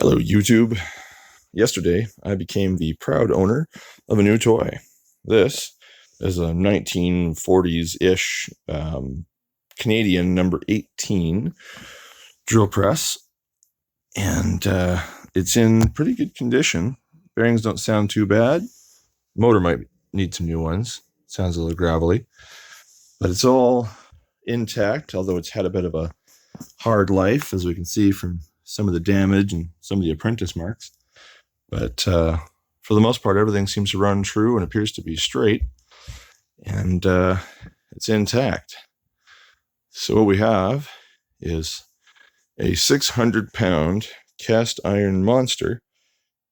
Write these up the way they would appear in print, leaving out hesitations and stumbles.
Hello, YouTube. Yesterday, I became the proud owner of a new toy. This is a 1940s-ish Canadian No.18 drill press, and it's in pretty good condition. Bearings don't sound too bad. Motor might need some new ones. Sounds a little gravelly, but it's all intact, although it's had a bit of a hard life, as we can see from some of the damage and some of the apprentice marks. But for the most part, everything seems to run true and appears to be straight, and it's intact. So what we have is a 600-pound cast iron monster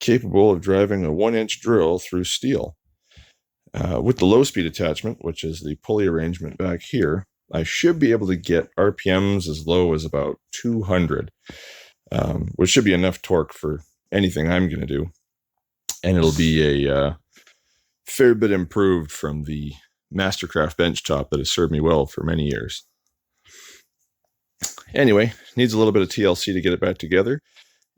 capable of driving a 1-inch drill through steel. With the low-speed attachment, which is the pulley arrangement back here, I should be able to get RPMs as low as about 200, which should be enough torque for anything I'm going to do. And it'll be a fair bit improved from the Mastercraft benchtop that has served me well for many years. Anyway, needs a little bit of TLC to get it back together.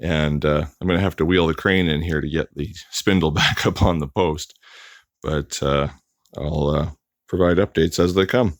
And I'm going to have to wheel the crane in here to get the spindle back up on the post. But I'll provide updates as they come.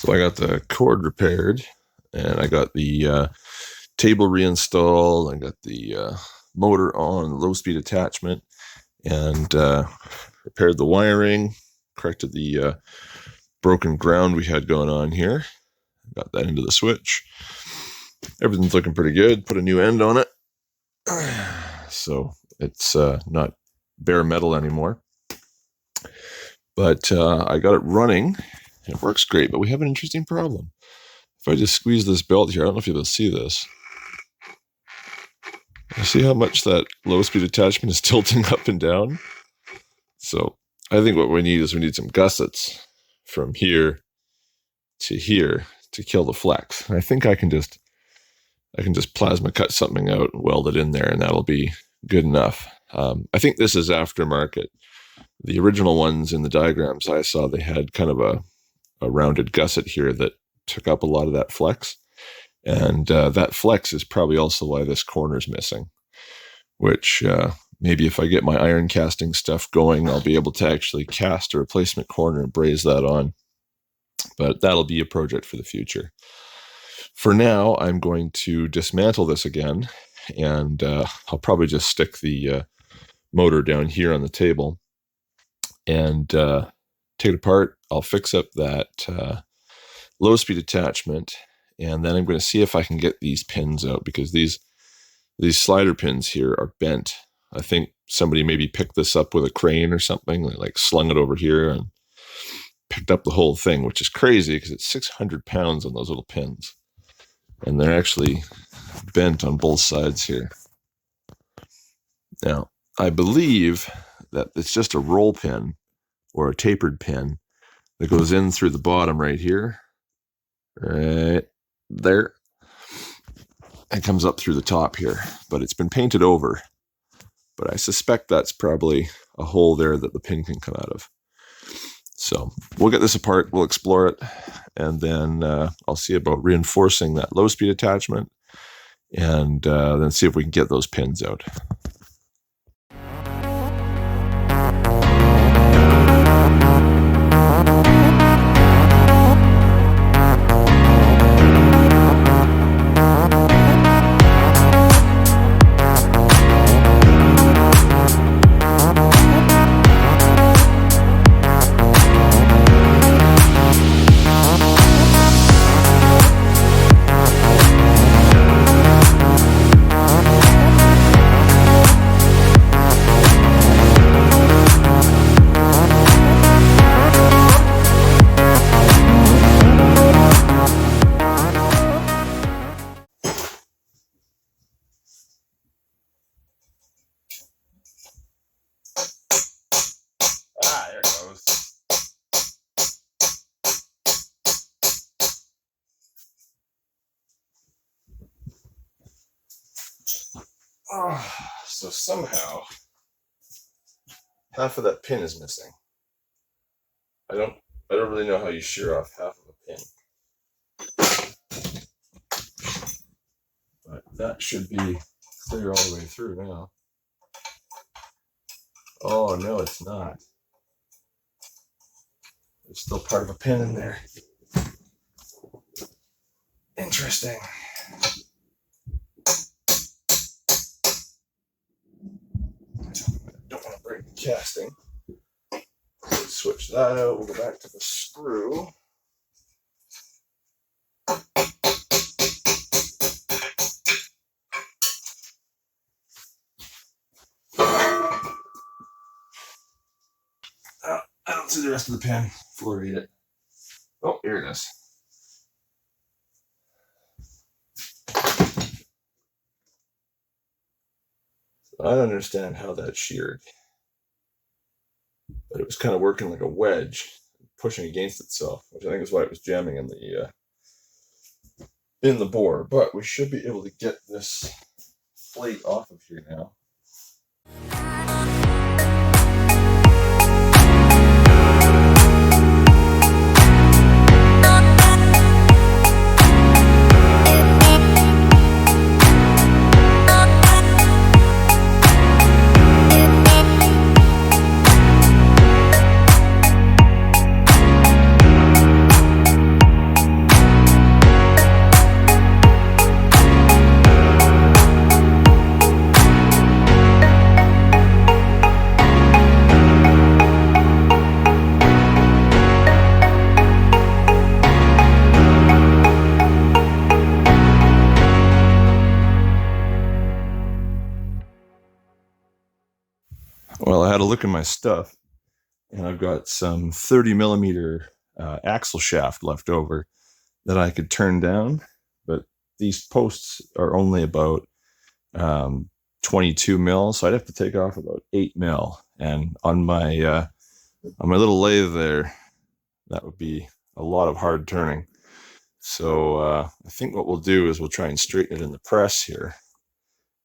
So I got the cord repaired, and I got the table reinstalled. I got the motor on, the low-speed attachment, and repaired the wiring, corrected the broken ground we had going on here. Got that into the switch. Everything's looking pretty good. Put a new end on it. So it's not bare metal anymore. But I got it running. It works great, but we have an interesting problem. If I just squeeze this belt here, I don't know if you'll be able to see this. You see how much that low-speed attachment is tilting up and down? So I think what we need is some gussets from here to kill the flex. And I think I can just plasma cut something out, weld it in there, and that'll be good enough. I think this is aftermarket. The original ones in the diagrams I saw, they had kind of a rounded gusset here that took up a lot of that flex. And that flex is probably also why this corner's missing, which maybe if I get my iron casting stuff going, I'll be able to actually cast a replacement corner and braze that on. But that'll be a project for the future. For now, I'm going to dismantle this again, and I'll probably just stick the motor down here on the table and take it apart. I'll fix up that low-speed attachment, and then I'm going to see if I can get these pins out, because these slider pins here are bent. I think somebody maybe picked this up with a crane or something, like slung it over here and picked up the whole thing, which is crazy because it's 600 pounds on those little pins. And they're actually bent on both sides here. Now, I believe that it's just a roll pin or a tapered pin that goes in through the bottom right here, right there, and comes up through the top here. But it's been painted over. But I suspect that's probably a hole there that the pin can come out of. So we'll get this apart, we'll explore it, and then I'll see about reinforcing that low-speed attachment, and then see if we can get those pins out. So somehow half of that pin is missing. I don't really know how you shear off half of a pin. But that should be clear all the way through now. Oh no, it's not. There's still part of a pin in there. Interesting. Don't want to break the casting. Let's switch that out. We'll go back to the screw. I don't see the rest of the pin. We'll read it. Oh, here it is. I don't understand how that sheared, but it was kind of working like a wedge, pushing against itself, which I think is why it was jamming in the bore. But we should be able to get this plate off of here now. Well, I had a look in my stuff, and I've got some 30 millimeter axle shaft left over that I could turn down, but these posts are only about 22 mil, so I'd have to take off about 8 mil. And on my little lathe there, that would be a lot of hard turning. So I think what we'll do is we'll try and straighten it in the press here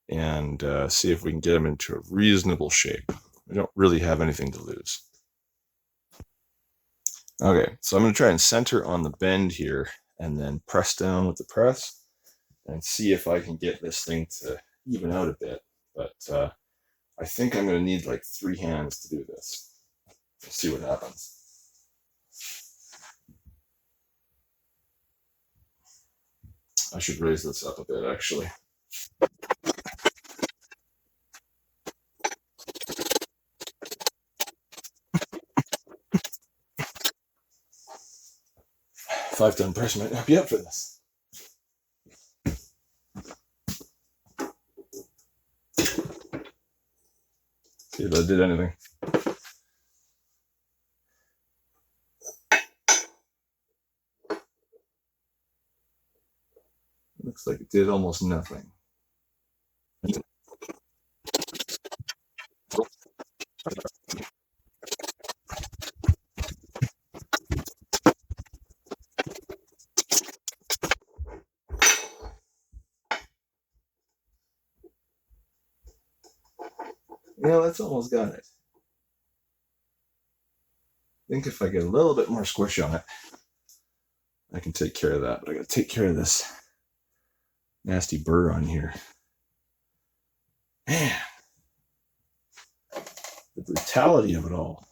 and see if we can get them into a reasonable shape. We don't really have anything to lose. Okay, so I'm going to try and center on the bend here and then press down with the press and see if I can get this thing to even out a bit. But I think I'm going to need like 3 hands to do this. Let's see what happens. I should raise this up a bit, actually. Five-ton press might not be up for this. See if I did anything. Looks like it did almost nothing. Yeah, that's almost got it. I think if I get a little bit more squish on it, I can take care of that. But I gotta take care of this nasty burr on here. Man, the brutality of it all.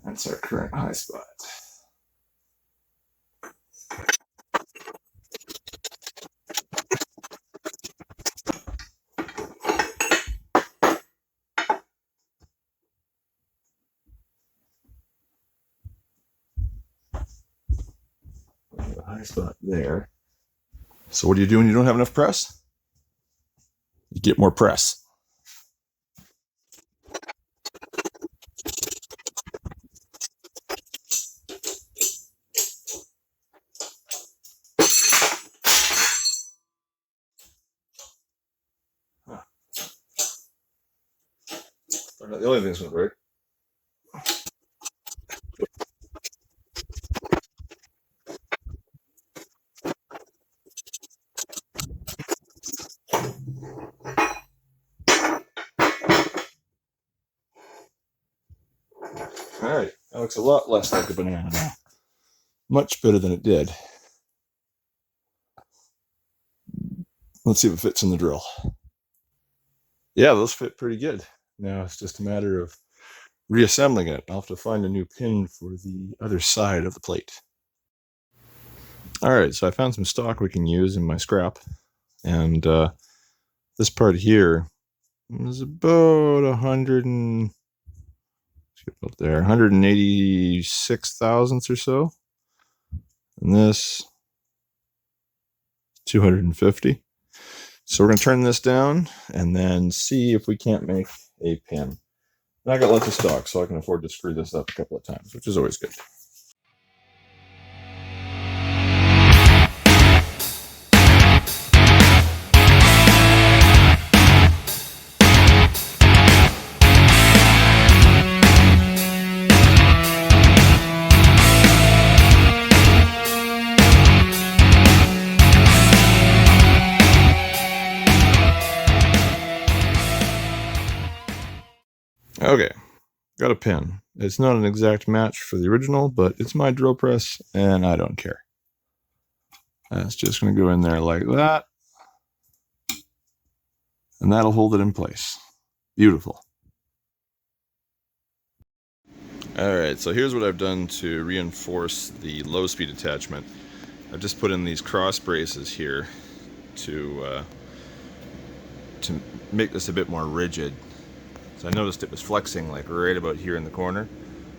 That's our current high spot. The high spot there. So what do you do when you don't have enough press? You get more press. The only thing that's going to break. All right, that looks a lot less like a banana now. Much better than it did. Let's see if it fits in the drill. Yeah, those fit pretty good. Now it's just a matter of reassembling it. I'll have to find a new pin for the other side of the plate. All right, so I found some stock we can use in my scrap, and this part here is about 186 thousandths or so, and this 250. So we're going to turn this down and then see if we can't make a pin. And I got lots of stock, so I can afford to screw this up a couple of times, which is always good. Okay, got a pin. It's not an exact match for the original, but it's my drill press, and I don't care. That's just going to go in there like that, and that'll hold it in place. Beautiful. Alright, so here's what I've done to reinforce the low speed attachment. I've just put in these cross braces here to make this a bit more rigid. So I noticed it was flexing like right about here in the corner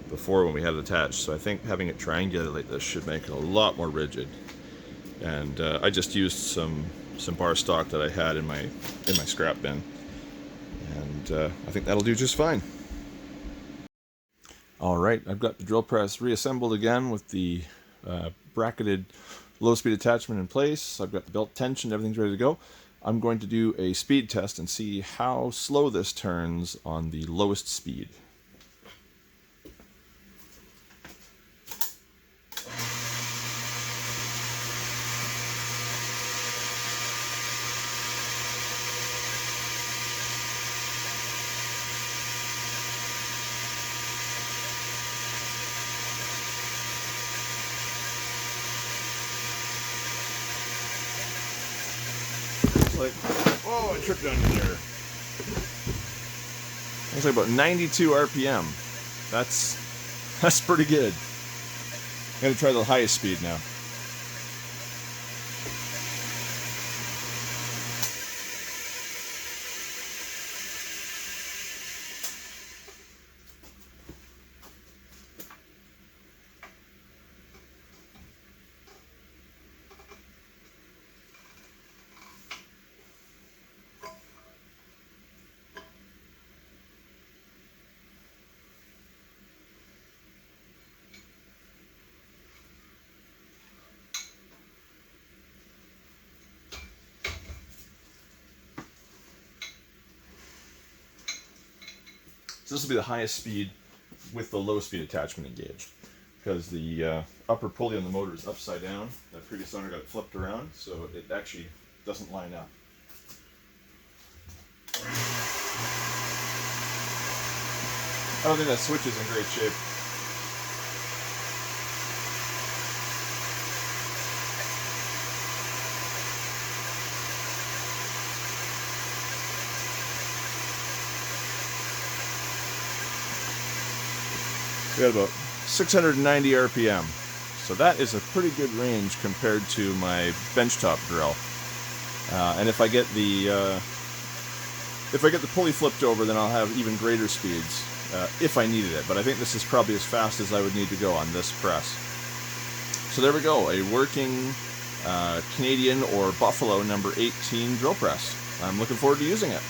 before when we had it attached. So I think having it triangular like this should make it a lot more rigid. And I just used some bar stock that I had in my scrap bin, and I think that'll do just fine. All right, I've got the drill press reassembled again with the bracketed low speed attachment in place. I've got the belt tensioned, everything's ready to go. I'm going to do a speed test and see how slow this turns on the lowest speed. Like, oh, I tripped under there. It's like about 92 RPM. That's pretty good. I'm gonna try the highest speed now. So this will be the highest speed with the low speed attachment engaged, because the upper pulley on the motor is upside down. That previous owner got it flipped around, so it actually doesn't line up. I don't think that switch is in great shape. We got about 690 RPM. So that is a pretty good range compared to my benchtop drill. And if I get the pulley flipped over, then I'll have even greater speeds if I needed it. But I think this is probably as fast as I would need to go on this press. So there we go, a working Canadian or Buffalo No. 18 drill press. I'm looking forward to using it.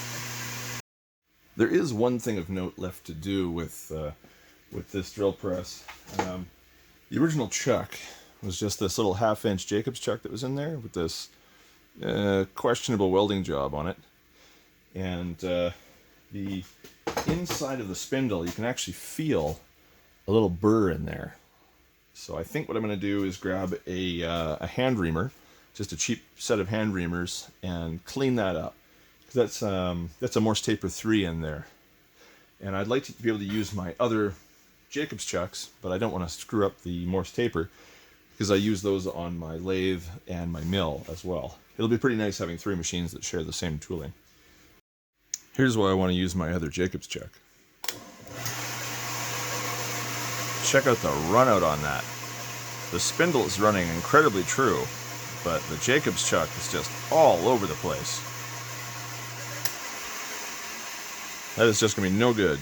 There is one thing of note left to do with this drill press. The original chuck was just this little 1/2-inch Jacobs chuck that was in there with this questionable welding job on it. And the inside of the spindle, you can actually feel a little burr in there. So I think what I'm going to do is grab a hand reamer, just a cheap set of hand reamers, and clean that up. Because that's a Morse Taper 3 in there. And I'd like to be able to use my other Jacob's chucks, but I don't want to screw up the Morse taper because I use those on my lathe and my mill as well. It'll be pretty nice having 3 machines that share the same tooling. Here's why I want to use my other Jacob's chuck. Check out the run out on that. The spindle is running incredibly true, but the Jacob's chuck is just all over the place. That is just going to be no good.